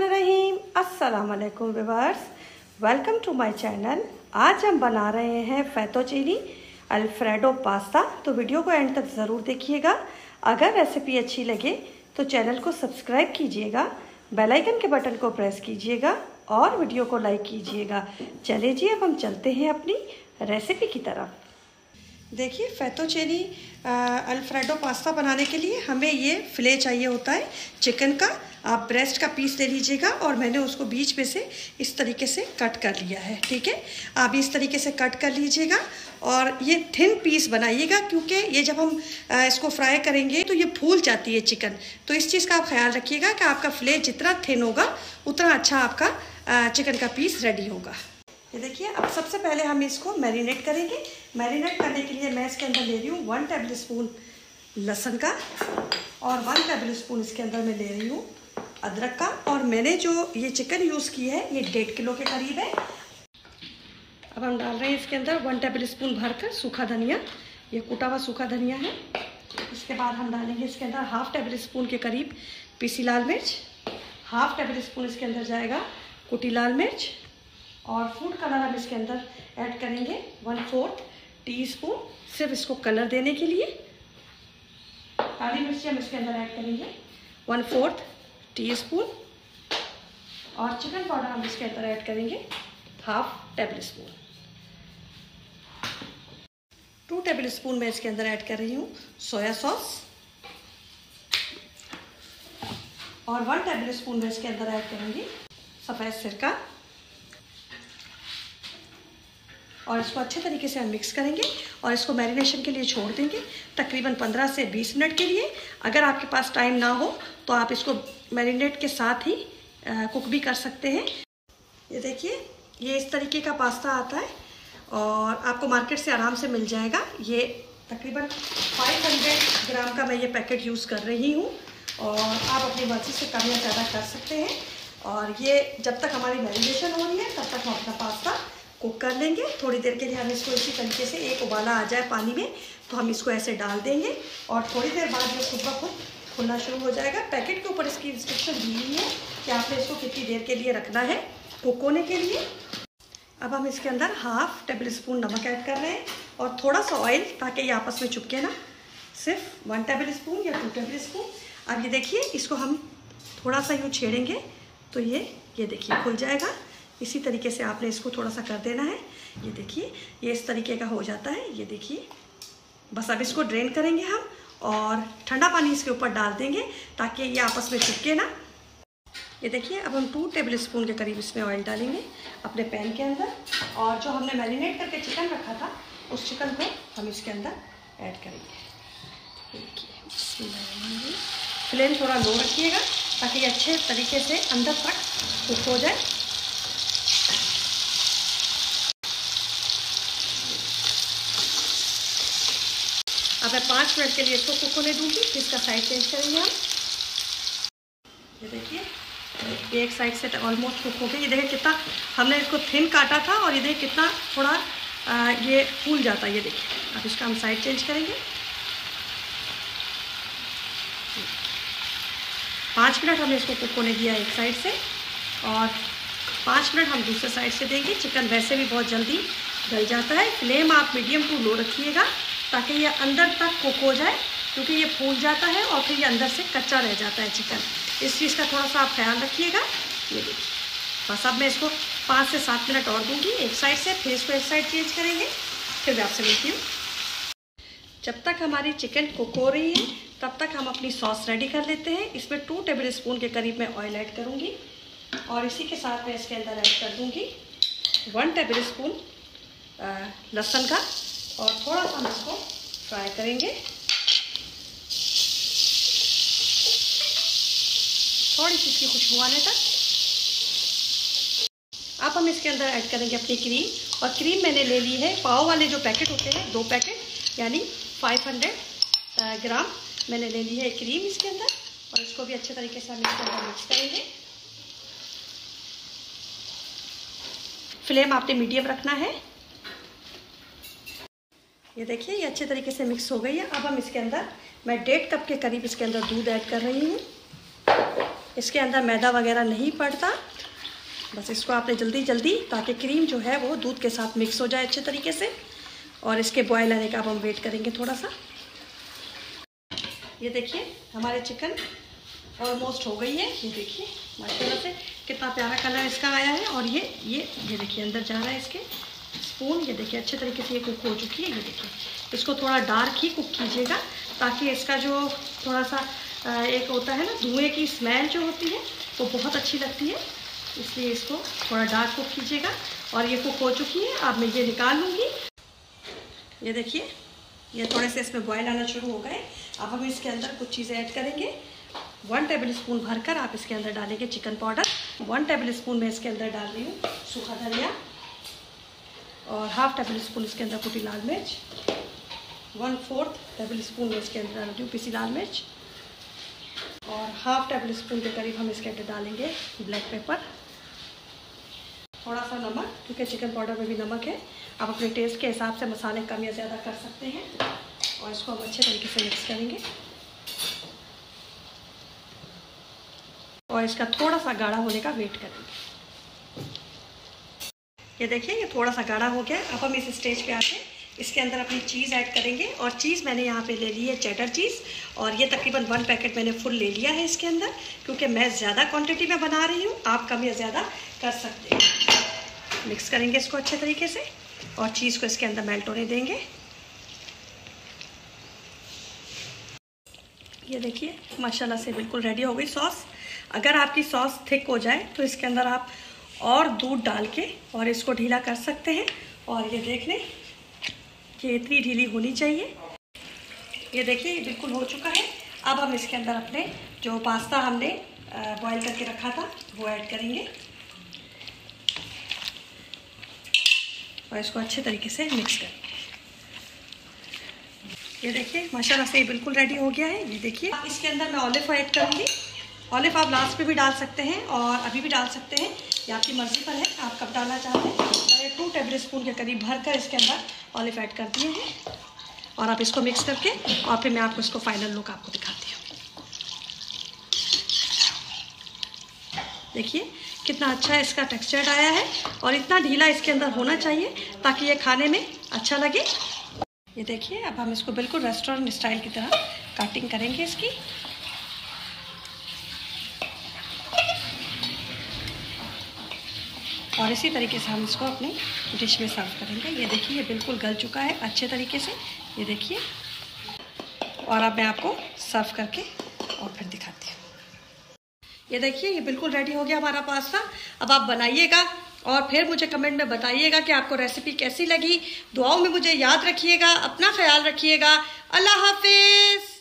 बिस्मिल्लाहिर्रहमानिर्रहीम। अस्सलाम वालेकुम viewers, welcome to my channel. आज हम बना रहे हैं फेतोचीनी अल्फ्रेडो पास्ता। तो वीडियो को एंड तक ज़रूर देखिएगा। अगर रेसिपी अच्छी लगे तो चैनल को सब्सक्राइब कीजिएगा, बेल आइकन के बटन को प्रेस कीजिएगा और वीडियो को लाइक कीजिएगा। चलिए जी, अब हम चलते हैं अपनी रेसिपी की तरफ। देखिए, फेतोचीनी अल्फ्रेडो पास्ता बनाने के लिए हमें ये फिले चाहिए होता है चिकन का। आप ब्रेस्ट का पीस ले लीजिएगा और मैंने उसको बीच में से इस तरीके से कट कर लिया है। ठीक है, आप इस तरीके से कट कर लीजिएगा और ये थिन पीस बनाइएगा, क्योंकि ये जब हम इसको फ्राई करेंगे तो ये फूल जाती है चिकन। तो इस चीज़ का आप ख्याल रखिएगा कि आपका फिले जितना थिन होगा उतना अच्छा आपका चिकन का पीस रेडी होगा। ये देखिए, अब सबसे पहले हम इसको मैरिनेट करेंगे। मैरिनेट करने के लिए मैं इसके अंदर ले रही हूँ 1 टेबल स्पून लहसुन का और 1 टेबल स्पून इसके अंदर मैं ले रही हूँ अदरक का। और मैंने जो ये चिकन यूज़ की है ये 1.5 किलो के करीब है। अब हम डाल रहे हैं इसके अंदर 1 टेबल स्पून भरकर सूखा धनिया, ये कुटा हुआ सूखा धनिया है। इसके बाद हम डालेंगे इसके अंदर 1/2 टेबल स्पून के करीब पीसी लाल मिर्च, 1/2 टेबल स्पून इसके अंदर जाएगा कुटी लाल मिर्च, और फूड कलर हम इसके अंदर ऐड करेंगे 1/4 टीस्पून, सिर्फ इसको कलर देने के लिए। काली मिर्ची हम इसके अंदर ऐड करेंगे 1/4 टीस्पून, और चिकन पाउडर हम इसके अंदर ऐड करेंगे 1/2 टेबल स्पून। 2 टेबल स्पून मैं इसके अंदर ऐड कर रही हूँ सोया सॉस, और 1 टेबल स्पून मैं इसके अंदर ऐड करूँगी सफ़ेद सिरका। और इसको अच्छे तरीके से हम मिक्स करेंगे और इसको मैरिनेशन के लिए छोड़ देंगे तकरीबन 15 से 20 मिनट के लिए। अगर आपके पास टाइम ना हो तो आप इसको मैरिनेट के साथ ही कुक भी कर सकते हैं। ये देखिए, ये इस तरीके का पास्ता आता है और आपको मार्केट से आराम से मिल जाएगा। ये तकरीबन 500 ग्राम का मैं ये पैकेट यूज़ कर रही हूँ और आप अपनी मर्ज़ी से कम या ज़्यादा कर सकते हैं। और ये जब तक हमारी मैरिनेशन हो रही है तब तक हम अपना पास्ता कुक कर लेंगे। थोड़ी देर के लिए हम इसको इसी तरीके से, एक उबाला आ जाए पानी में तो हम इसको ऐसे डाल देंगे और थोड़ी देर बाद ये खुद ब खुद खुलना शुरू हो जाएगा। पैकेट के ऊपर इसकी इंस्ट्रक्शन दी हुई है कि आपने इसको कितनी देर के लिए रखना है कुक होने के लिए। अब हम इसके अंदर 1/2 टेबल स्पून नमक ऐड कर रहे हैं और थोड़ा सा ऑयल, ताकि ये आपस में चिपके ना, सिर्फ 1 टेबल स्पून या 2 टेबल स्पून। अब ये देखिए, इसको हम थोड़ा सा यूँ छेड़ेंगे तो ये देखिए खुल जाएगा। इसी तरीके से आपने इसको थोड़ा सा कर देना है। ये देखिए, ये इस तरीके का हो जाता है। ये देखिए, बस अब इसको ड्रेन करेंगे हम और ठंडा पानी इसके ऊपर डाल देंगे ताकि ये आपस में चिपके ना। ये देखिए, अब हम 2 टेबल स्पून के करीब इसमें ऑयल डालेंगे अपने पैन के अंदर, और जो हमने मैरिनेट करके चिकन रखा था उस चिकन को हम इसके अंदर ऐड करेंगे। देखिए, फ्लेम थोड़ा लो रखिएगा ताकि ये अच्छे तरीके से अंदर तक कुक हो जाए। अब मैं 5 मिनट के लिए इसको कुक होने दूँगी, फिर इसका साइड चेंज करेंगे हम। ये देखिए, एक साइड से ऑलमोस्ट कुक हो गई। ये देखिए कितना हमने इसको थिन काटा था और ये देखिए कितना थोड़ा ये फूल जाता है। ये देखिए, अब इसका हम साइड चेंज करेंगे। 5 मिनट हमने इसको कुक होने दिया एक साइड से और 5 मिनट हम दूसरे साइड से देंगे। चिकन वैसे भी बहुत जल्दी गल जाता है। फ्लेम आप मीडियम टू लो रखिएगा ताकि ये अंदर तक कुक हो जाए, क्योंकि ये फूल जाता है और फिर ये अंदर से कच्चा रह जाता है चिकन। इस चीज़ का थोड़ा सा आप ख्याल रखिएगा। ये देखिए, बस अब मैं इसको 5 से 7 मिनट और दूंगी एक साइड से, फिर इसको एक साइड चेंज करेंगे, फिर मैं आपसे मिलती हूँ। जब तक हमारी चिकन कुक हो रही है तब तक हम अपनी सॉस रेडी कर लेते हैं। इसमें 2 टेबल स्पून के करीब मैं ऑयल ऐड करूँगी और इसी के साथ मैं इसके अंदर ऐड कर दूँगी 1 टेबल स्पून लहसुन का, और थोड़ा सा हम इसको फ्राई करेंगे थोड़ी सी इसकी खुशबू आने तक। अब हम इसके अंदर ऐड करेंगे अपनी क्रीम, और क्रीम मैंने ले ली है पाव वाले जो पैकेट होते हैं, 2 पैकेट यानी 500 ग्राम मैंने ले ली है क्रीम इसके अंदर, और इसको भी अच्छे तरीके से हम इसके अंदर मिक्स करेंगे। फ्लेम आपने मीडियम रखना है। ये देखिए, ये अच्छे तरीके से मिक्स हो गई है। अब हम इसके अंदर मैं 1.5 कप के करीब इसके अंदर दूध ऐड कर रही हूँ। इसके अंदर मैदा वगैरह नहीं पड़ता। बस इसको आपने जल्दी जल्दी, ताकि क्रीम जो है वो दूध के साथ मिक्स हो जाए अच्छे तरीके से। और इसके बॉयल आने का अब हम वेट करेंगे थोड़ा सा। ये देखिए हमारे चिकन ऑलमोस्ट हो गई है। ये देखिए माशाल्लाह से कितना प्यारा कलर इसका आया है। और ये देखिए अंदर जा रहा है इसके स्पून। ये देखिए अच्छे तरीके से ये कुक हो चुकी है। ये देखिए इसको थोड़ा डार्क ही कुक कीजिएगा, ताकि इसका जो थोड़ा सा एक होता है ना धुएँ की स्मेल जो होती है वो बहुत अच्छी लगती है, इसलिए इसको थोड़ा डार्क कुक कीजिएगा। और ये कुक हो चुकी है, अब मैं ये निकाल लूँगी। ये देखिए ये थोड़े से इसमें बॉयल आना शुरू हो गए। अब हम इसके अंदर कुछ चीज़ें ऐड करेंगे। 1 टेबल स्पून भरकर आप इसके अंदर डालेंगे चिकन पाउडर। 1 टेबल स्पून मैं इसके अंदर डाल रही हूँ सूखा धनिया, और 1/2 टेबल स्पून इसके अंदर कुटी लाल मिर्च, 1/4 टेबल स्पून में इसके अंदर डाल रही हूँ पिसी लाल मिर्च, और 1/2 टेबल स्पून के करीब हम इसके अंदर डालेंगे ब्लैक पेपर, थोड़ा सा नमक, क्योंकि चिकन पाउडर में भी नमक है। आप अपने टेस्ट के हिसाब से मसाले कम या ज़्यादा कर सकते हैं। और इसको हम अच्छे तरीके से मिक्स करेंगे। और इसका थोड़ा सा गाढ़ा होने का वेट करेंगे। ये देखिए ये थोड़ा सा गाढ़ा हो गया। अब हम इस स्टेज पे आके इसके अंदर अपनी चीज़ ऐड करेंगे। और चीज़ मैंने यहाँ पे ले ली है चेडर चीज़, और ये तकरीबन 1 पैकेट मैंने फुल ले लिया है इसके अंदर, क्योंकि मैं ज़्यादा क्वांटिटी में बना रही हूँ। आप कम या ज़्यादा कर सकते हैं। मिक्स करेंगे इसको अच्छे तरीके से और चीज़ को इसके अंदर मेल्ट होने देंगे। ये देखिए माशाल्लाह से बिल्कुल रेडी हो गई सॉस। अगर आपकी सॉस थिक हो जाए तो इसके अंदर आप और दूध डाल के और इसको ढीला कर सकते हैं। और ये देख लें कि इतनी ढीली होनी चाहिए। ये देखिए ये बिल्कुल हो चुका है। अब हम इसके अंदर अपने जो पास्ता हमने बॉईल करके रखा था वो ऐड करेंगे और इसको अच्छे तरीके से मिक्स करेंगे। ये देखिए माशाल्लाह से ये बिल्कुल रेडी हो गया है। ये देखिए इसके अंदर मैं ऑलिव ऐड करूँगी। ऑलिव आप लास्ट पे भी डाल सकते हैं और अभी भी डाल सकते हैं, ये आपकी मर्ज़ी पर है आप कब डालना चाहते हैं। मैंने 2 टेबल स्पून के करीब भरकर इसके अंदर ऑलिव ऐड कर दिए हैं। और आप इसको मिक्स करके और फिर मैं आपको इसको फाइनल लुक आपको दिखाती हूँ। देखिए कितना अच्छा इसका टेक्सचर आया है और इतना ढीला इसके अंदर होना चाहिए ताकि ये खाने में अच्छा लगे। ये देखिए अब हम इसको बिल्कुल रेस्टोरेंट स्टाइल की तरह कटिंग करेंगे इसकी। और इसी तरीके से हम इसको अपनी डिश में सर्व करेंगे। ये देखिए ये बिल्कुल गल चुका है अच्छे तरीके से। ये देखिए और अब मैं आपको सर्व करके और फिर दिखाती हूँ। ये देखिए ये बिल्कुल रेडी हो गया हमारा पास्ता। अब आप बनाइएगा और फिर मुझे कमेंट में बताइएगा कि आपको रेसिपी कैसी लगी। दुआओं में मुझे याद रखिएगा, अपना ख्याल रखिएगा। अल्लाह हाफिज़।